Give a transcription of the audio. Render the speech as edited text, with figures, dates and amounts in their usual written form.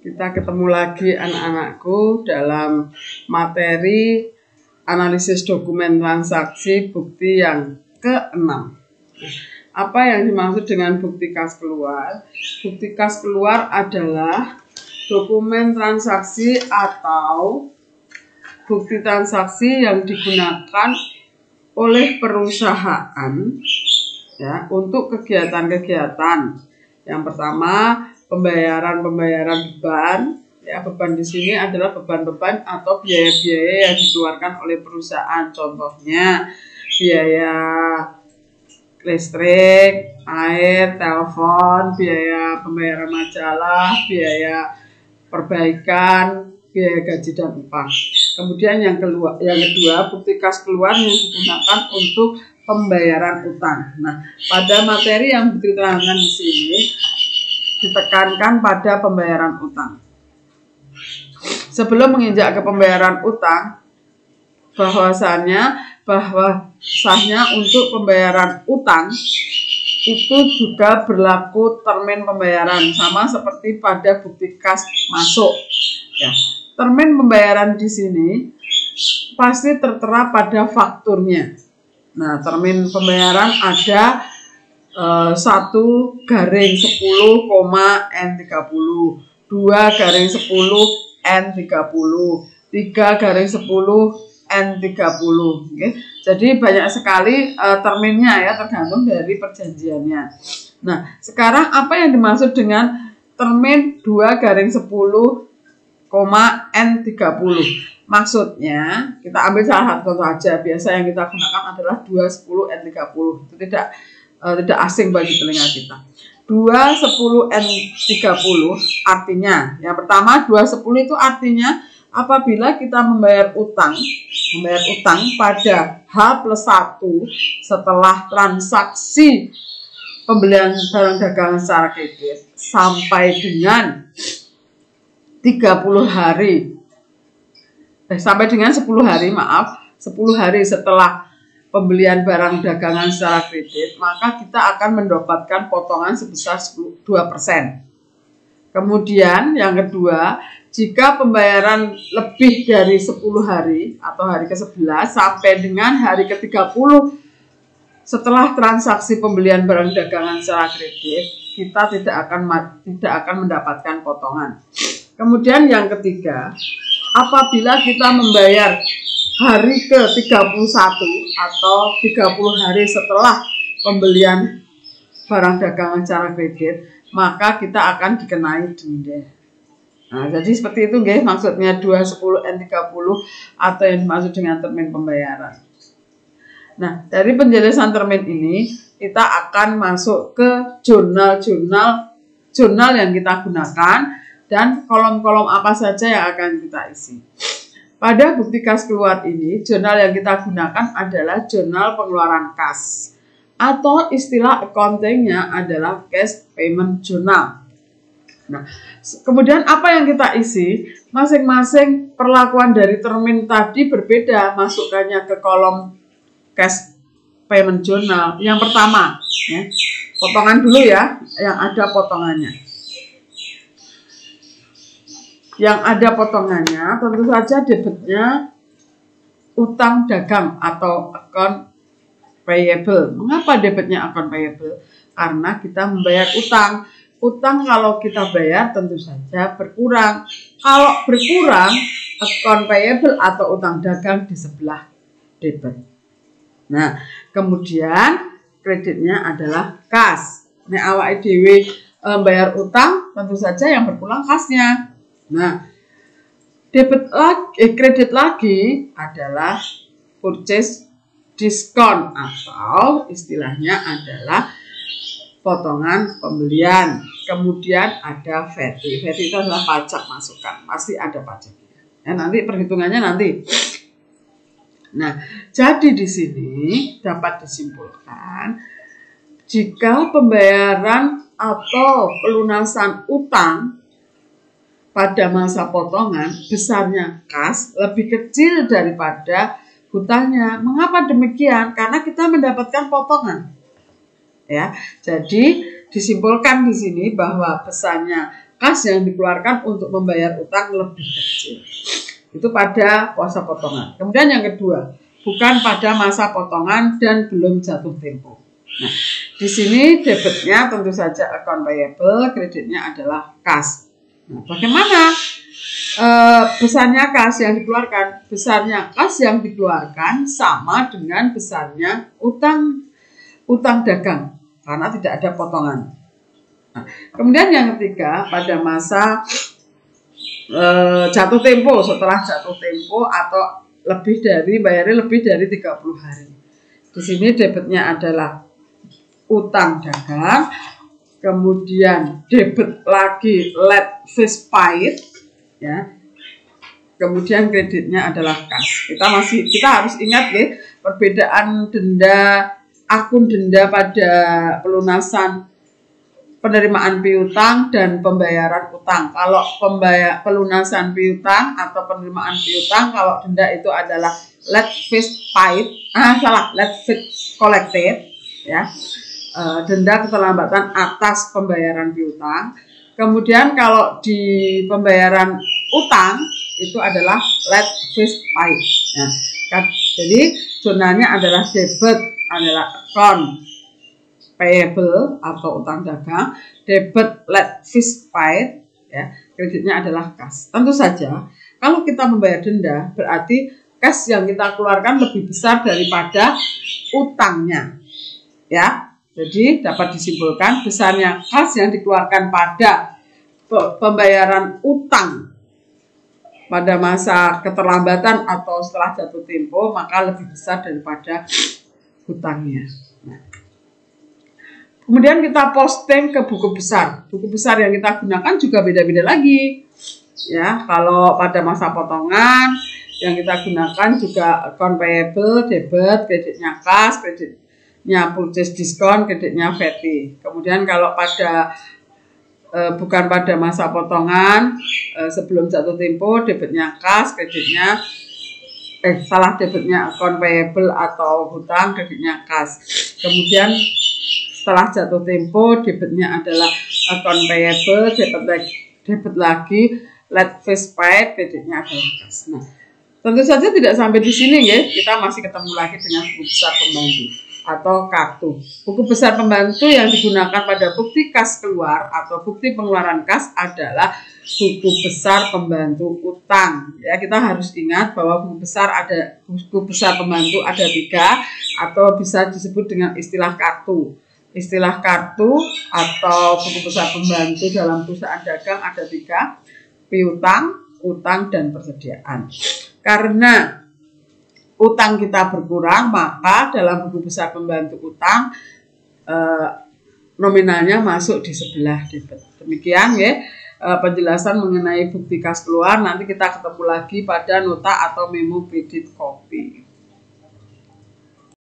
Kita ketemu lagi anak-anakku dalam materi analisis dokumen transaksi bukti yang ke-6. Apa yang dimaksud dengan bukti kas keluar? Bukti kas keluar adalah dokumen transaksi atau bukti transaksi yang digunakan oleh perusahaan ya, untuk kegiatan-kegiatan. Yang pertama, pembayaran beban. Ya, beban di sini adalah beban-beban atau biaya-biaya yang dikeluarkan oleh perusahaan. Contohnya biaya listrik, air, telepon, biaya pembayaran majalah, biaya perbaikan, biaya gaji dan upah. Kemudian yang kedua, bukti kas keluar yang digunakan untuk pembayaran utang. Nah, pada materi yang diterangkan di sini ditekankan pada pembayaran utang. Sebelum menginjak ke pembayaran utang, bahwasanya untuk pembayaran utang itu juga berlaku termin pembayaran, sama seperti pada bukti kas masuk. Ya, termin pembayaran di sini pasti tertera pada fakturnya. Nah, termin pembayaran ada 1/10, N30, 2/10, N30, 3/10, N30. Okay. Jadi banyak sekali terminnya ya, tergantung dari perjanjiannya. Nah, sekarang apa yang dimaksud dengan termin 2/10, N30? Maksudnya, kita ambil salah satu contoh aja. Biasa yang kita gunakan adalah 2/10, N30. Itu tidak asing bagi telinga kita. 2/10, N30 artinya, yang pertama 2/10 itu artinya apabila kita membayar utang pada H+1 setelah transaksi pembelian barang dagangan secara kredit sampai dengan 10 hari setelah pembelian barang dagangan secara kredit, maka kita akan mendapatkan potongan sebesar 2%. Kemudian yang kedua, jika pembayaran lebih dari 10 hari atau hari ke-11 sampai dengan hari ke-30 setelah transaksi pembelian barang dagangan secara kredit, kita tidak akan mendapatkan potongan. Kemudian yang ketiga, apabila kita membayar hari ke-31 atau 30 hari setelah pembelian barang dagangan secara kredit, maka kita akan dikenai denda. Nah, jadi seperti itu guys, maksudnya 2/10, N30 atau yang dimaksud dengan termin pembayaran. Nah, dari penjelasan termin ini kita akan masuk ke jurnal yang kita gunakan dan kolom-kolom apa saja yang akan kita isi. Pada bukti kas keluar ini, jurnal yang kita gunakan adalah jurnal pengeluaran kas, atau istilah accountingnya adalah cash payment journal. Nah, kemudian apa yang kita isi? Masing-masing perlakuan dari termin tadi berbeda, masukkannya ke kolom cash payment journal. Yang pertama, ya, potongan dulu ya, yang ada potongannya. Yang ada potongannya tentu saja debitnya utang dagang atau account payable. Mengapa debitnya account payable? Karena kita membayar utang. Utang kalau kita bayar tentu saja berkurang. Kalau berkurang, account payable atau utang dagang di sebelah debit. Nah, kemudian kreditnya adalah kas. Nek awake dhewe bayar utang, tentu saja yang berkurang kasnya. Nah, kredit lagi adalah purchase discount atau istilahnya adalah potongan pembelian. Kemudian ada VAT. VAT itu adalah pajak masukan, pasti ada pajaknya. Ya, nanti perhitungannya nanti. Nah, jadi di sini dapat disimpulkan jika pembayaran atau pelunasan utang pada masa potongan besarnya kas lebih kecil daripada hutangnya. Mengapa demikian? Karena kita mendapatkan potongan. Ya, jadi disimpulkan di sini bahwa besarnya kas yang dikeluarkan untuk membayar utang lebih kecil. Itu pada masa potongan. Kemudian yang kedua, bukan pada masa potongan dan belum jatuh tempo. Nah, di sini debitnya tentu saja account payable, kreditnya adalah kas. Nah, bagaimana besarnya kas yang dikeluarkan? Besarnya kas yang dikeluarkan sama dengan besarnya utang dagang karena tidak ada potongan. Nah, kemudian yang ketiga, pada masa jatuh tempo, setelah jatuh tempo atau bayarnya lebih dari 30 hari. Di sini debitnya adalah utang dagang, kemudian debit lagi late fees paid, ya. Kemudian kreditnya adalah kas. Kita harus ingat ya, perbedaan akun denda pada pelunasan penerimaan piutang dan pembayaran utang. Kalau pelunasan piutang atau penerimaan piutang, kalau denda itu adalah late fees paid, late fees collected, ya, denda keterlambatan atas pembayaran piutang. Kemudian kalau di pembayaran utang itu adalah late fees paid. Nah, jadi zonanya adalah debit adalah account payable atau utang dagang, debit late fees paid, ya, kreditnya adalah kas. Tentu saja kalau kita membayar denda berarti kas yang kita keluarkan lebih besar daripada utangnya, ya. Jadi dapat disimpulkan besarnya kas yang dikeluarkan pada pembayaran utang pada masa keterlambatan atau setelah jatuh tempo maka lebih besar daripada hutangnya. Nah, kemudian kita posting ke buku besar. Buku besar yang kita gunakan juga beda-beda lagi. Ya, kalau pada masa potongan yang kita gunakan juga account payable, debit, kreditnya kas, kreditnya purchase discount, kreditnya VAT. Kemudian kalau bukan pada masa potongan, sebelum jatuh tempo, debitnya kas, debitnya account payable atau hutang, kreditnya kas. Kemudian setelah jatuh tempo, debitnya adalah account payable, debit lagi late fees paid, kreditnya adalah kas. Nah, tentu saja tidak sampai di sini ya, kita masih ketemu lagi dengan buku besar pembantu atau kartu. Buku besar pembantu yang digunakan pada bukti kas keluar atau bukti pengeluaran kas adalah buku besar pembantu utang. Ya, kita harus ingat bahwa buku besar pembantu ada 3 atau bisa disebut dengan istilah kartu. Istilah kartu atau buku besar pembantu dalam perusahaan dagang ada 3, piutang, utang, dan persediaan. Karena utang kita berkurang, maka dalam buku besar pembantu utang nominalnya masuk di sebelah debit. Demikian ya penjelasan mengenai bukti kas keluar. Nanti kita ketemu lagi pada nota atau memo kredit kopi.